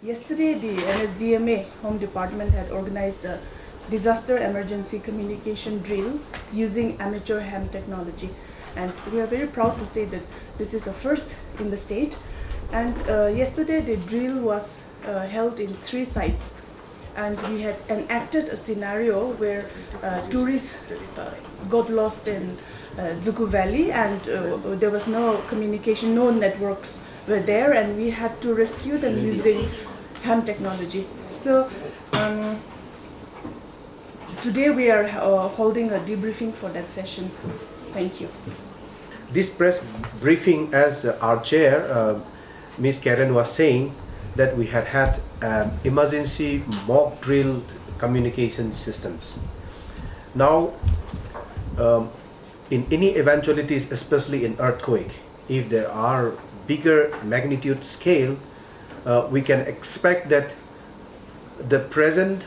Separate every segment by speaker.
Speaker 1: Yesterday, the NSDMA Home Department had organized a disaster emergency communication drill using amateur ham technology. And we are very proud to say that this is a first in the state. And yesterday, the drill was held in 3 sites. And we had enacted a scenario where tourists got lost in Zuku Valley, and there was no communication, no networks were there, and we had to rescue them using ham technology. So today we are holding a debriefing for that session. Thank you.
Speaker 2: This press briefing, as our chair, Ms. Karen was saying, that we had emergency mock drilled communication systems. Now, in any eventualities, especially in earthquake, if there are bigger magnitude scale, we can expect that the current,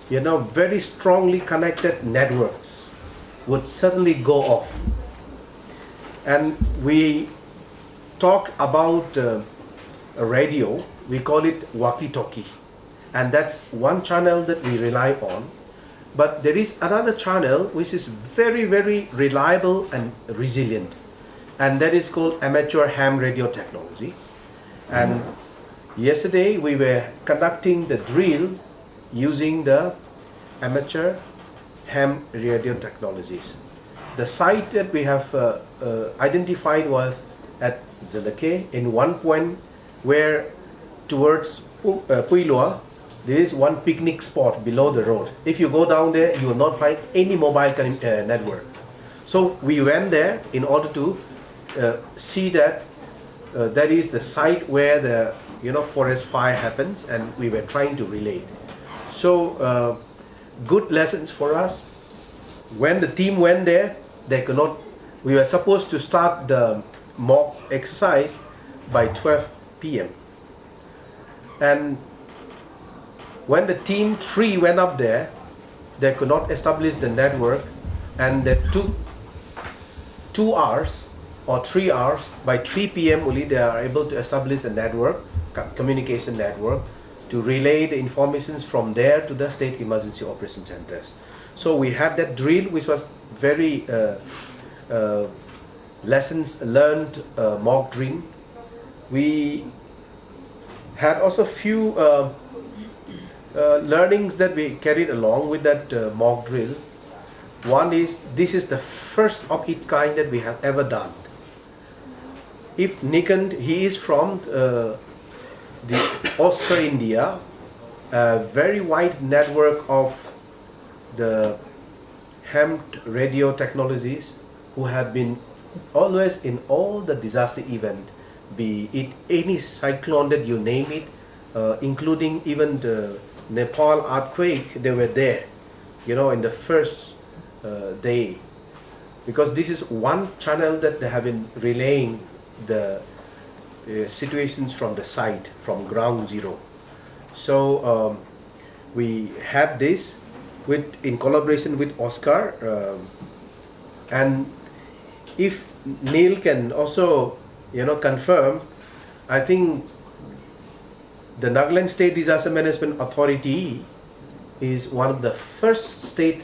Speaker 2: very strongly connected networks would certainly go off. And we talked about a radio, we call it walkie-talkie, and that's one channel that we rely on. But there is another channel which is very, very reliable and resilient, and that is called amateur ham radio technology. And yesterday we were conducting the drill using the amateur ham radio technologies. The site that we have identified was at Zeleke, in one point where towards Puilua, there is one picnic spot below the road. If you go down there, you will not find any mobile network. So we went there in order to see that that is the site where the forest fire happens, and we were trying to relate. So good lessons for us. When the team went there, they could not. We were supposed to start the mock exercise by 12 p.m. and when the team 3 went up there, they could not establish the network, and they took 2 hours or 3 hours. By 3 p.m. only they are able to establish a network, communication network, to relay the informations from there to the state emergency operation centers. So we had that drill, which was very lessons learned mock drill. We had also few learnings that we carried along with that mock drill. One is, this is the first of its kind that we have ever done. If Nikand, he is from the Oscar, India, a very wide network of the ham radio technologies who have been always in all the disaster event, be it any cyclone that you name it, including even the Nepal earthquake, they were there, in the first day, because this is one channel that they have been relaying the situations from the site, from ground zero. So we had this in collaboration with Oscar, and if Neil can also confirm, I think the Nagaland State Disaster Management Authority is one of the first state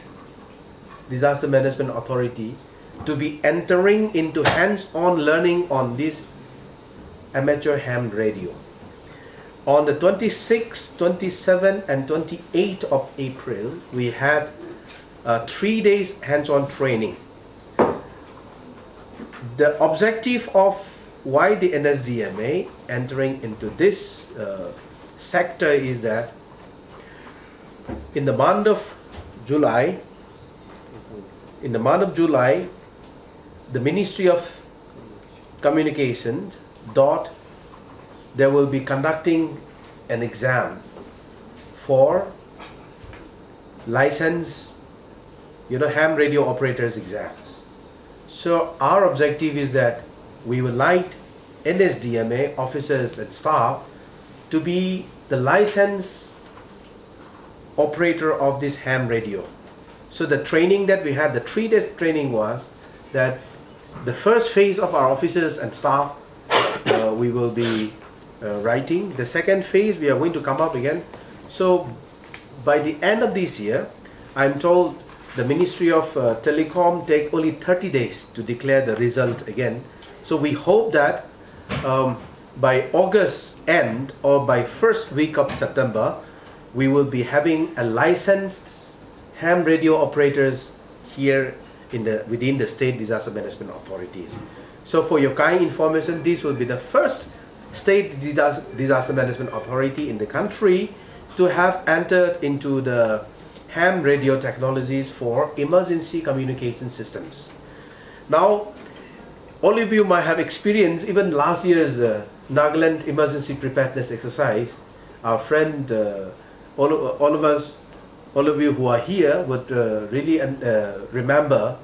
Speaker 2: disaster management authority to be entering into hands-on learning on this amateur ham radio. On the 26th, 27th and 28th of April, we had 3 days hands-on training. The objective of why the NSDMA entering into this sector is that in the month of July, the Ministry of Communications they will be conducting an exam for license, ham radio operators exams. So our objective is that we would like NSDMA officers and staff to be the licensed operator of this ham radio. So the training that we had, the 3-day training, was that the first phase of our officers and staff, we will be writing. The second phase, we are going to come up again. So by the end of this year, I'm told the Ministry of Telecom take only 30 days to declare the result again. So we hope that by August end or by first week of September, we will be having a licensed ham radio operators here within the state disaster management authorities. So for your kind information, this will be the first state disaster management authority in the country to have entered into the ham radio technologies for emergency communication systems. Now, all of you might have experienced even last year's Nagaland emergency preparedness exercise. Our friend, all of you who are here would really remember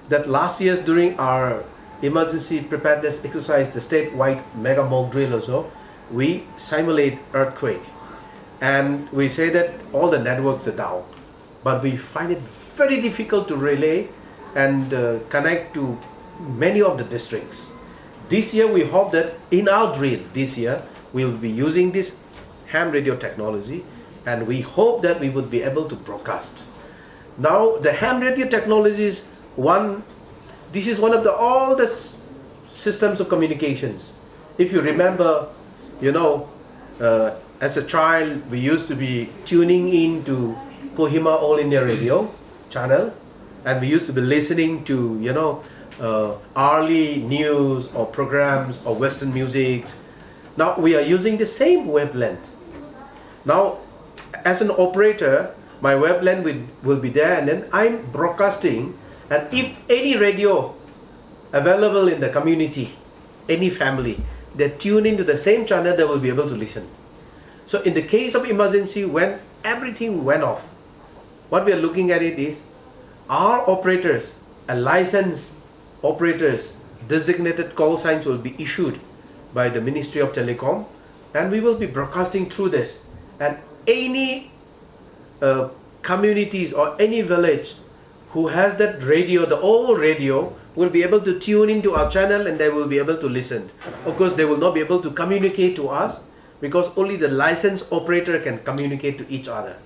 Speaker 2: that last year's during our emergency preparedness exercise, the statewide mega mock drill also, we simulate earthquake, and we say that all the networks are down, but we find it very difficult to relay and connect to many of the districts. This year we hope that in our drill this year we will be using this ham radio technology, and we hope that we would be able to broadcast. Now the ham radio technology is this is one of the oldest systems of communications. If you remember, as a child we used to be tuning in to Kohima All India Radio channel, and we used to be listening to early news or programs or Western music. Now we are using the same wavelength. Now as an operator, my wavelength will be there, and then I'm broadcasting, and if any radio available in the community, any family, they tune into the same channel, they will be able to listen. So in the case of emergency, when everything went off, what we are looking at it is our operators, a licensed operators, designated call signs will be issued by the Ministry of Telecom, and we will be broadcasting through this, and any communities or any village who has that radio, the old radio, will be able to tune into our channel, and they will be able to listen. Of course they will not be able to communicate to us, because only the licensed operator can communicate to each other.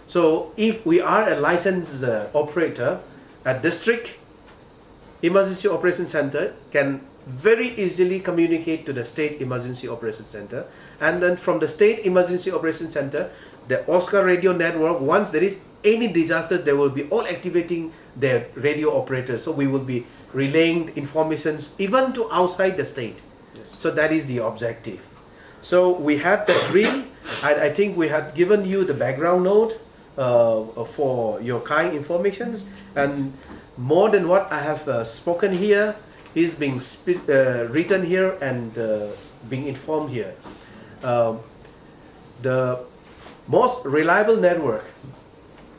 Speaker 2: So if we are a licensed operator, a district emergency operation center can very easily communicate to the state emergency operation center, and then from the state emergency operation center, the Oscar radio network, once there is any disaster, they will be all activating their radio operators. So we will be relaying informations even to outside the state. Yes. So that is the objective. So we had the drill. I think we had given you the background note for your kind informations, and more than what I have spoken here is being written here and being informed here. The most reliable network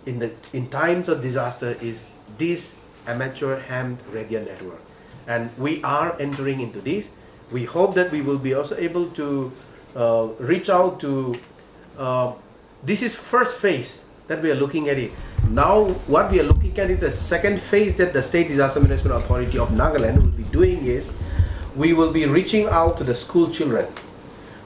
Speaker 2: in times of disaster is this amateur ham radio network, and we are entering into this. We hope that we will be also able to reach out to this is first phase that we are looking at it. Now what we are looking at it, the second phase that the State Disaster Management Authority of Nagaland will be doing is we will be reaching out to the school children.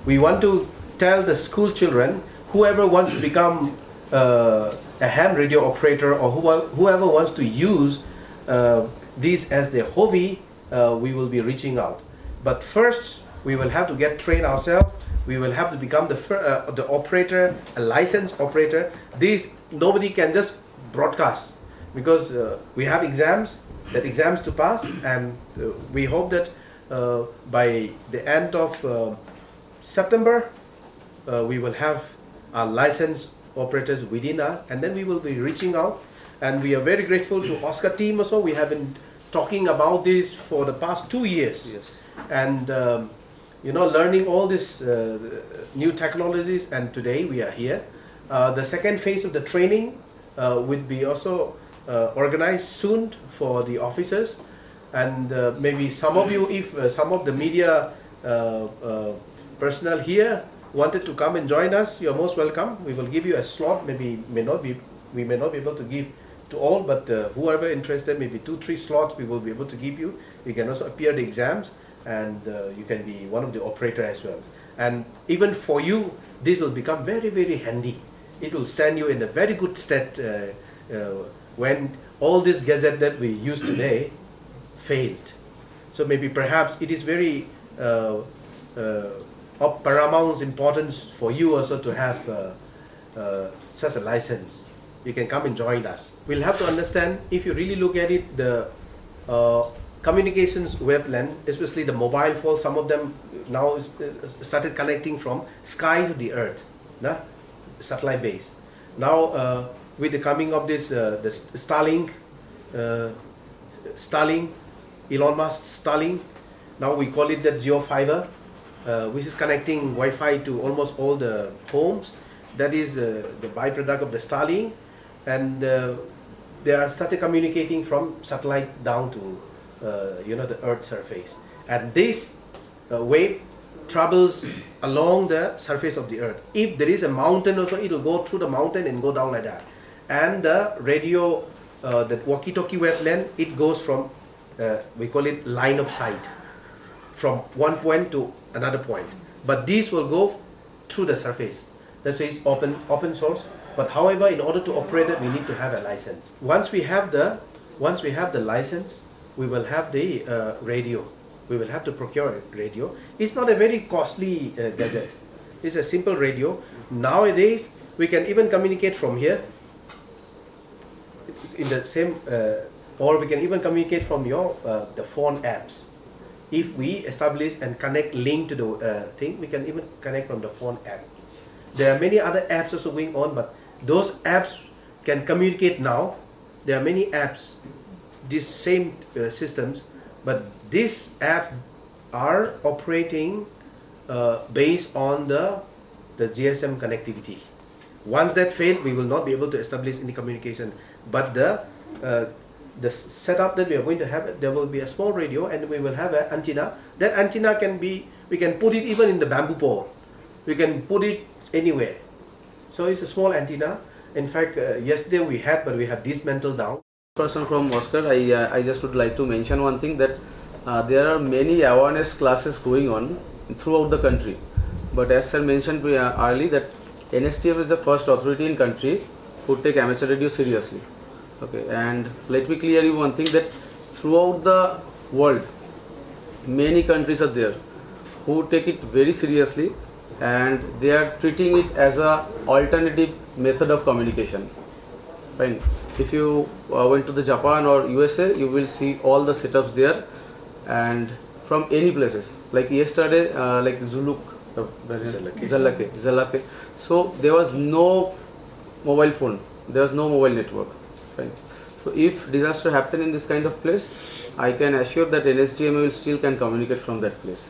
Speaker 2: We want to tell the school children, whoever wants to become a ham radio operator, or whoever wants to use this as their hobby, we will be reaching out. But first we will have to get trained ourselves. We will have to become the operator, a licensed operator. Nobody can just broadcast, because we have exams to pass, and we hope that by the end of September we will have our licensed operators within us, and then we will be reaching out. And we are very grateful to Oscar team also. We have been talking about this for the past 2 years. Yes. And learning all these new technologies, and today we are here. The second phase of the training will be also organized soon for the officers, and maybe some of you, if some of the media personnel here wanted to come and join us, you are most welcome. We will give you a slot. We may not be able to give to all, but whoever interested, maybe 2-3 slots we will be able to give you. You can also appear the exams, and you can be one of the operator as well. And even for you, this will become very, very handy. It will stand you in a very good state when all this gadget that we use today failed. So maybe perhaps it is very of paramount importance for you also to have such a license. You can come and join us. We'll have to understand, if you really look at it, the communications wavelength, especially the mobile phone, some of them now started connecting from sky to the earth, satellite base. Now with the coming of this the Starlink, Elon Musk Starlink, now we call it the geofiber, which is connecting Wi-Fi to almost all the homes. That is the byproduct of the Starlink, and they are started communicating from satellite down to the Earth's surface. And this wave travels along the surface of the Earth. If there is a mountain also, it will go through the mountain and go down like that. And the radio, the walkie-talkie wavelength, it goes from we call it line of sight, from one point to another point. But this will go through the surface. That's why it's open source. But however, in order to operate it, we need to have a license. Once we have the license, we will have the radio. We will have to procure a radio. It's not a very costly gadget. It's a simple radio. Nowadays, we can even communicate from here in the same, or we can even communicate from your the phone apps. If we establish and connect link to the thing, we can even connect from the phone app. There are many other apps also going on, but those apps can communicate now. There are many apps, these same systems, but these apps are operating based on the GSM connectivity. Once that fails, we will not be able to establish any communication. But the setup that we are going to have, there will be a small radio, and we will have an antenna. That antenna can be, we can put it even in the bamboo pole. We can put it anywhere. So it's a small antenna. In fact, yesterday we had, but we have dismantled down.
Speaker 3: Person from Oscar, I just would like to mention one thing, that there are many awareness classes going on throughout the country. But as sir mentioned early, that NSDMA is the first authority in country who take amateur radio seriously. Okay, and let me clear you one thing, that throughout the world, many countries are there who take it very seriously, and they are treating it as a alternative method of communication. Fine. If you went to the Japan or USA, you will see all the setups there, and from any places. Like yesterday, like Zuluk, Zalake. So there was no mobile phone, there was no mobile network. Fine. So if disaster happen in this kind of place, I can assure that NSDMA will still can communicate from that place.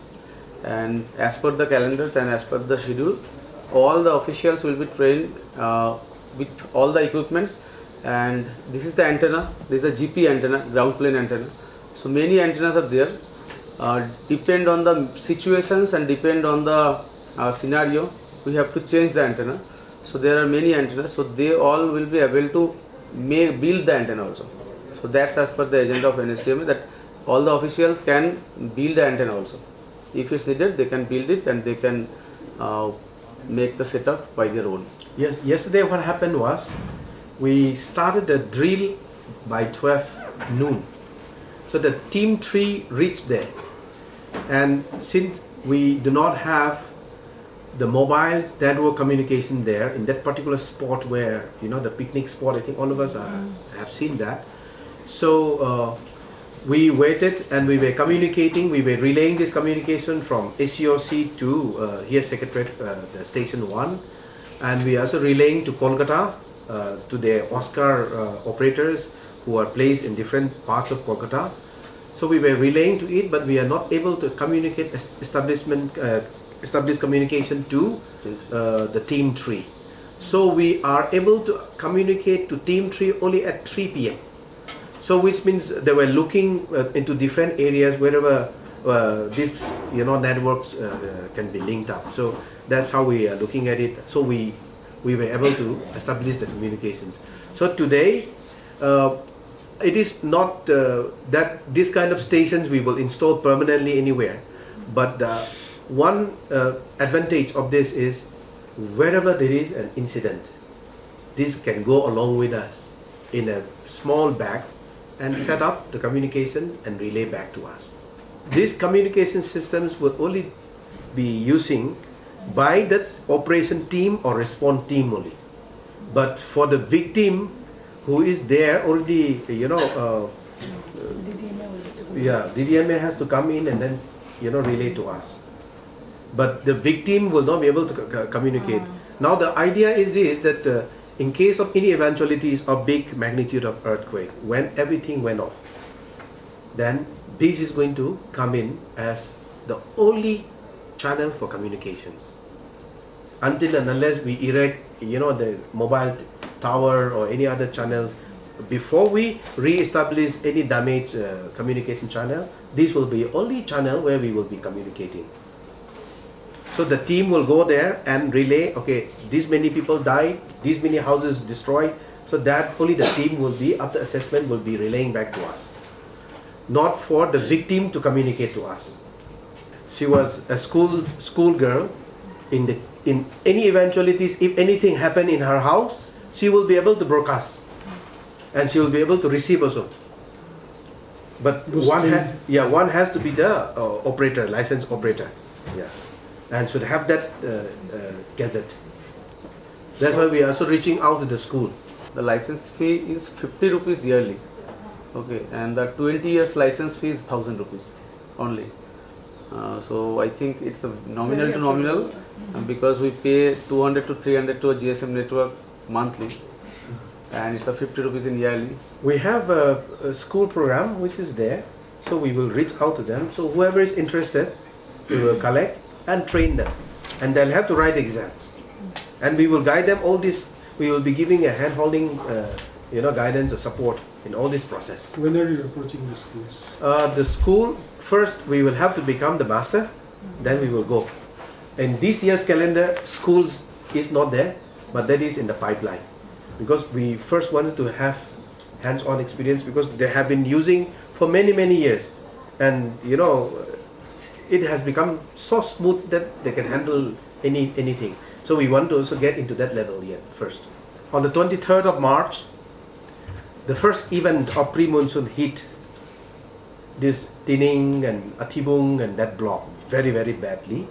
Speaker 3: And as per the calendars and as per the schedule, all the officials will be trained with all the equipments. And this is the antenna, this is a GP antenna, ground plane antenna. So many antennas are there, depend on the situations and depend on the scenario, we have to change the antenna. So there are many antennas, so they all will be able to build the antenna also. So that's as per the agenda of NSDMA, that all the officials can build the antenna also. If it's needed, they can build it and they can make the setup by their own.
Speaker 2: Yes, yesterday what happened was, we started the drill by 12 noon. So the team 3 reached there. And since we do not have the mobile network communication there in that particular spot where, the picnic spot, I think all of us have seen that. So we waited and we were communicating, we were relaying this communication from SCOC to here Secretariat, the Station 1. And we are also relaying to Kolkata, to the Oscar operators who are placed in different parts of Kolkata. So we were relaying to it, but we are not able to communicate, establish communication to the team 3. So we are able to communicate to team 3 only at 3 p.m. So which means they were looking into different areas wherever these networks can be linked up. So that's how we are looking at it. So we were able to establish the communications. So today, it is not that this kind of stations we will install permanently anywhere, but one advantage of this is wherever there is an incident, this can go along with us in a small bag and set up the communications and relay back to us. These communication systems will only be using by the operation team or response team only. But for the victim who is there already, DDMA has to come in and then, relay to us. But the victim will not be able to communicate. Now the idea is this, that in case of any eventualities of big magnitude of earthquake, when everything went off, then this is going to come in as the only channel for communications. Until and unless we erect, the mobile tower or any other channels, before we re-establish any damaged communication channel, this will be only channel where we will be communicating. So the team will go there and relay, okay, this many people died, these many houses destroyed, so that only the team will be, after assessment, will be relaying back to us. Not for the victim to communicate to us. She was a school girl. In any eventualities, if anything happened in her house, she will be able to broadcast, and she will be able to receive also. But one has to be the operator, licensed operator, and should have that gazette. That's why we are also reaching out to the school.
Speaker 3: The license fee is 50 rupees yearly. Okay, and the 20 years license fee is 1000 rupees only. So I think it's a nominal to nominal, because we pay 200 to 300 to a GSM network monthly, and it's a 50 rupees in yearly.
Speaker 2: We have a school program which is there, so we will reach out to them. So whoever is interested, we will collect and train them, and they'll have to write exams, and we will guide them all this. We will be giving a hand-holding guidance or support in all this process.
Speaker 4: When are you approaching the schools?
Speaker 2: The school, first we will have to become the master, then we will go. In this year's calendar, schools is not there, but that is in the pipeline. Because we first wanted to have hands-on experience, because they have been using for many years. And it has become so smooth that they can handle anything. So we want to also get into that level yet first. On the 23rd of March, the first event of pre-monsoon hit this Tining and Atibung and that block very badly.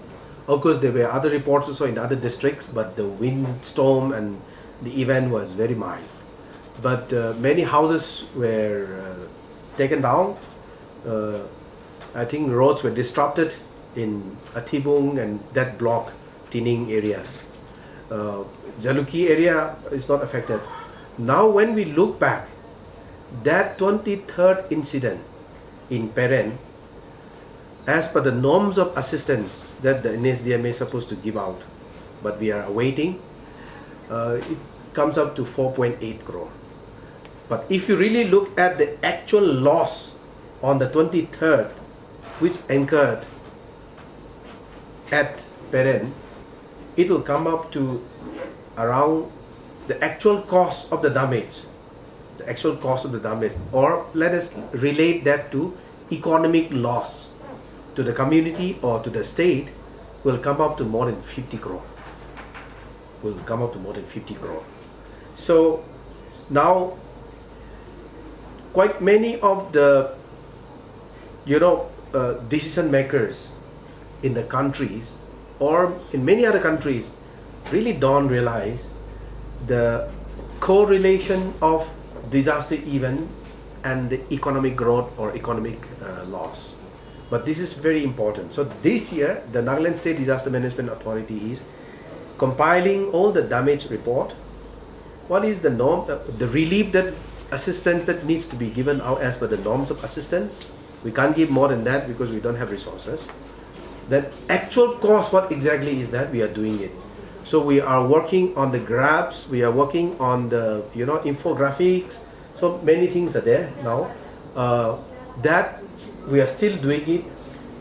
Speaker 2: Of course, there were other reports also in other districts, but the windstorm and the event was very mild. But many houses were taken down. I think roads were disrupted in Atibung and that block, Tining areas. Jaluki area is not affected. Now when we look back, that 23rd incident in Peren, as per the norms of assistance that the NSDMA is supposed to give out, but we are awaiting, it comes up to 4.8 crore. But if you really look at the actual loss on the 23rd, which occurred at Peren, it will come up to around the actual cost of the damage. The actual cost of the damage, or let us relate that to economic loss to the community or to the state, will come up to more than 50 crore. Will come up to more than 50 crore. So now quite many of the decision makers in the countries or in many other countries really don't realize the correlation of disaster event and the economic growth or economic loss. But this is very important. So this year, the Nagaland State Disaster Management Authority is compiling all the damage report. What is the norm, the relief that assistance that needs to be given out as per the norms of assistance? We can't give more than that because we don't have resources. That actual cost, what exactly is that? We are doing it. So we are working on the graphs, we are working on the infographics. So many things are there now. That we are still doing it.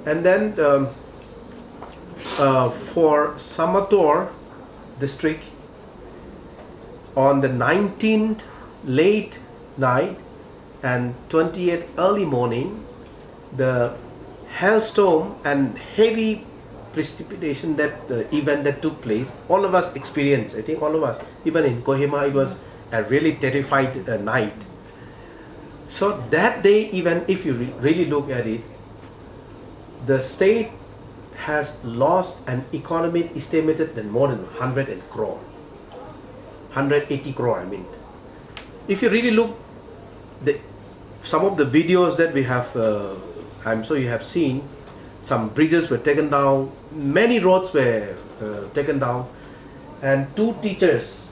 Speaker 2: And then for Samator district, on the 19th late night and 28th early morning, the hailstorm and heavy precipitation, that event that took place, all of us experienced. I think all of us, even in Kohima, it was a really terrified night. So that day, even if you really look at it, the state has lost an economy estimated than more than 100 crore, 180 crore. I mean, if you really look, some of the videos that we have, I'm sure you have seen, some bridges were taken down, many roads were taken down, and 2 teachers,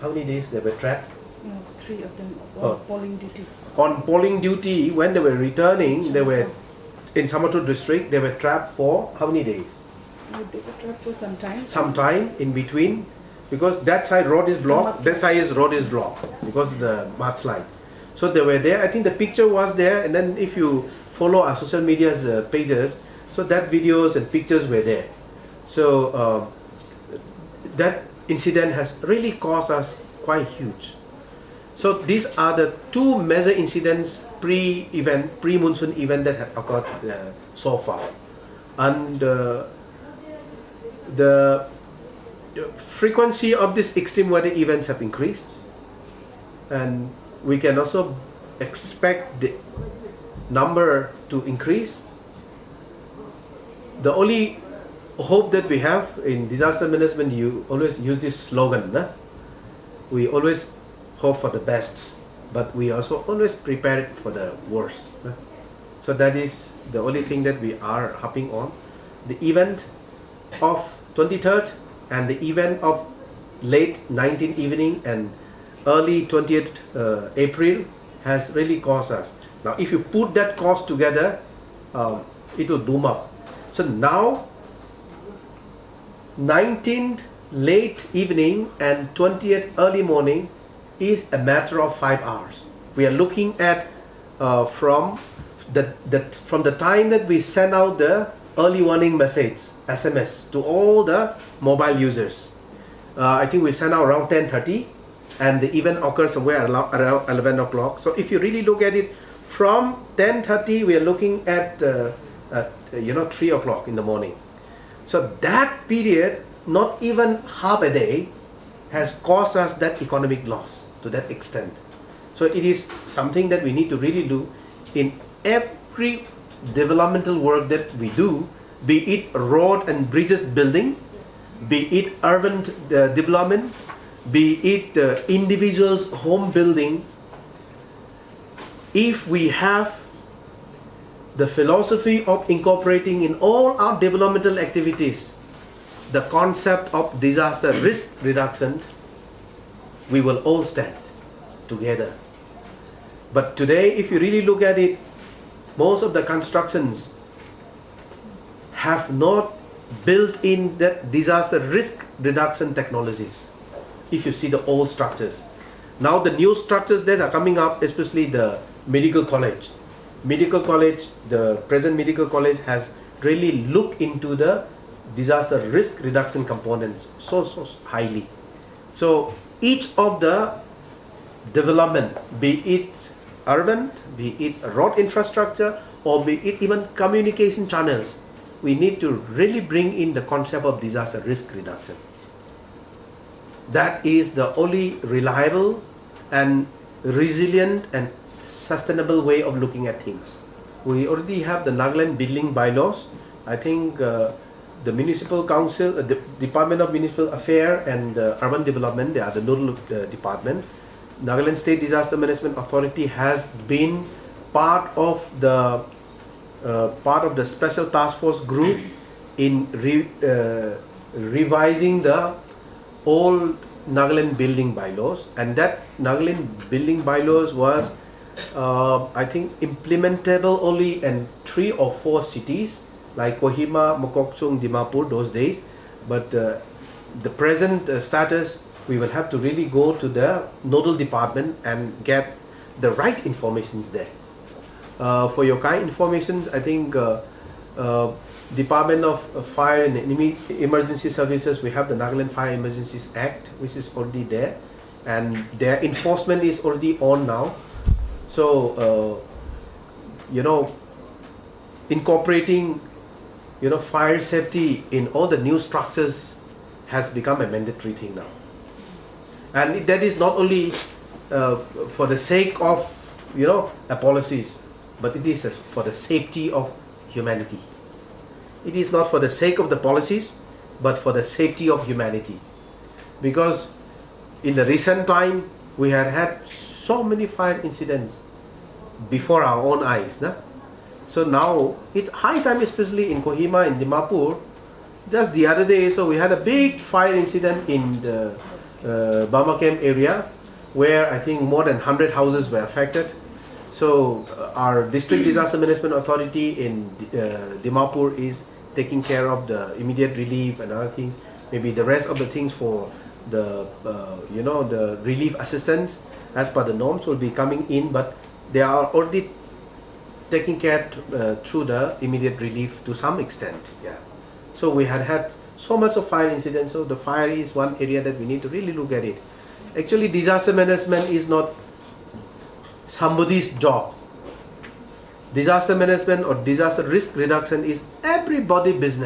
Speaker 2: how many days they were trapped?
Speaker 1: No, 3 of them on polling duty.
Speaker 2: On polling duty, when they were returning, they were in Samatur district, they were trapped for how many days?
Speaker 1: They were trapped for some time.
Speaker 2: Some time in between, because that side road is blocked, that side road is blocked because of the mudslide. So they were there. I think the picture was there, and then if you follow our social media's pages, so that videos and pictures were there. So that incident has really caused us quite huge. So these are the 2 major incidents pre-monsoon event that have occurred so far, and the frequency of these extreme weather events have increased, and we can also expect the number to increase. The only hope that we have in disaster management, you always use this slogan, nah? We always hope for the best, but we also always prepare for the worst. Nah? So that is the only thing that we are harping on. The event of 23rd and the event of late 19th evening and early 20th April has really caused us. Now if you put that cost together, it will boom up. So now 19th late evening and 20th early morning is a matter of 5 hours. We are looking at from the time that we send out the early warning message SMS to all the mobile users. I think we send out around 10:30, and the event occurs somewhere around 11 o'clock. So if you really look at it, from 10:30 we are looking at 3 o'clock in the morning. So that period, not even half a day, has caused us that economic loss to that extent. So it is something that we need to really do in every developmental work that we do, be it road and bridges building, be it urban development, be it individuals home building. If we have the philosophy of incorporating in all our developmental activities the concept of disaster risk reduction, we will all stand together. But today, if you really look at it, most of the constructions have not built in that disaster risk reduction technologies. If you see the old structures, now the new structures that are coming up, especially the medical college, the present medical college has really looked into the disaster risk reduction components so highly. So each of the development, be it urban, be it road infrastructure, or be it even communication channels, we need to really bring in the concept of disaster risk reduction. That is the only reliable and resilient and sustainable way of looking at things. We already have the Nagaland building bylaws. I think the municipal council, the Department of Municipal Affairs and Urban Development, they are the nodal department. Nagaland State Disaster Management Authority has been part of the special task force group in revising the old Nagaland building bylaws, and that Nagaland building bylaws was I think implementable only in 3 or 4 cities like Kohima, Mokokchung, Dimapur those days. But the present status, we will have to really go to the nodal department and get the right informations there. For your kind informations, I think Department of Fire and Emergency Services, we have the Nagaland Fire Emergencies Act, which is already there, and their enforcement is already on now. So incorporating fire safety in all the new structures has become a mandatory thing now. And that is not only for the sake of, policies, but it is for the safety of humanity. It is not for the sake of the policies, but for the safety of humanity. Because in the recent time, we had so many fire incidents before our own eyes. Na? So now, it's high time, especially in Kohima, in Dimapur. Just the other day, so we had a big fire incident in the Bamakem area, where I think more than 100 houses were affected. So our district disaster management authority in Dimapur is taking care of the immediate relief and other things. Maybe the rest of the things for the the relief assistance as per the norms will be coming in, but they are already taking care through the immediate relief to some extent. Yeah. So we had so much of fire incidents. So the fire is one area that we need to really look at it. Actually, disaster management is not somebody's job. Disaster management or disaster risk reduction is everybody's business.